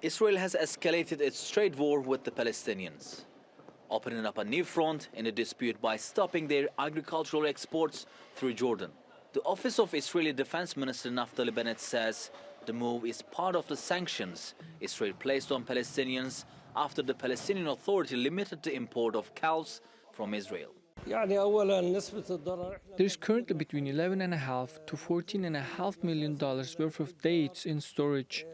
Israel has escalated its trade war with the Palestinians, opening up a new front in the dispute by stopping their agricultural exports through Jordan. The office of Israeli Defense Minister Naftali Bennett says the move is part of the sanctions Israel placed on Palestinians after the Palestinian Authority limited the import of cows from Israel. There is currently between $11.5 to $14.5 million worth of dates in storage.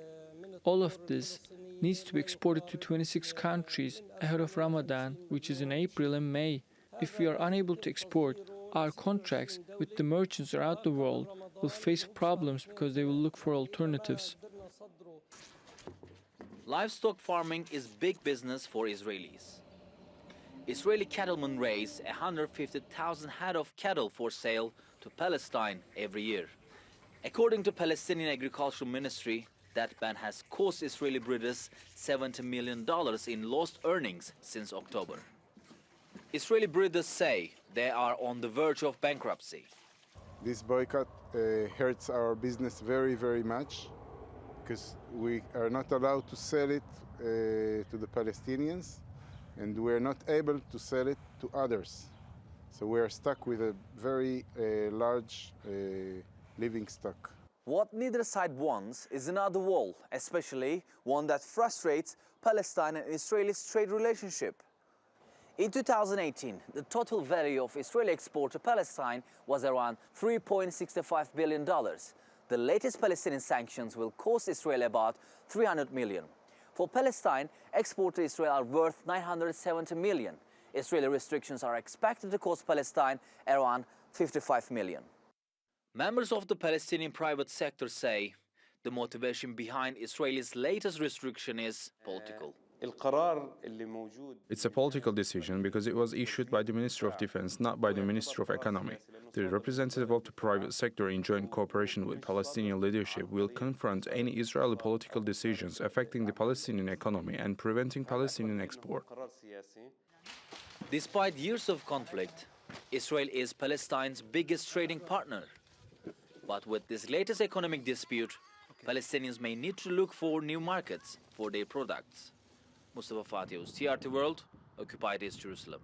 All of this needs to be exported to 26 countries ahead of Ramadan, which is in April and May. If we are unable to export, our contracts with the merchants around the world will face problems because they will look for alternatives. Livestock farming is big business for Israelis. Israeli cattlemen raise 150,000 head of cattle for sale to Palestine every year. According to Palestinian Agricultural Ministry, that ban has cost Israeli breeders $70 million in lost earnings since October. Israeli breeders say they are on the verge of bankruptcy. This boycott hurts our business very, very much because we are not allowed to sell it to the Palestinians, and we are not able to sell it to others. So we are stuck with a very large living stock. What neither side wants is another war, especially one that frustrates Palestine and Israel's trade relationship. In 2018, the total value of Israeli export to Palestine was around $3.65 billion. The latest Palestinian sanctions will cost Israel about $300 million. For Palestine, exports to Israel are worth $970 million. Israeli restrictions are expected to cost Palestine around $55 million. Members of the Palestinian private sector say the motivation behind Israel's latest restriction is political. It's a political decision because it was issued by the Minister of Defense, not by the Minister of Economy. The representative of the private sector in joint cooperation with Palestinian leadership will confront any Israeli political decisions affecting the Palestinian economy and preventing Palestinian export. Despite years of conflict, Israel is Palestine's biggest trading partner. But with this latest economic dispute, Palestinians may need to look for new markets for their products. Mustafa Fatih Yavuz, TRT World, Occupied East Jerusalem.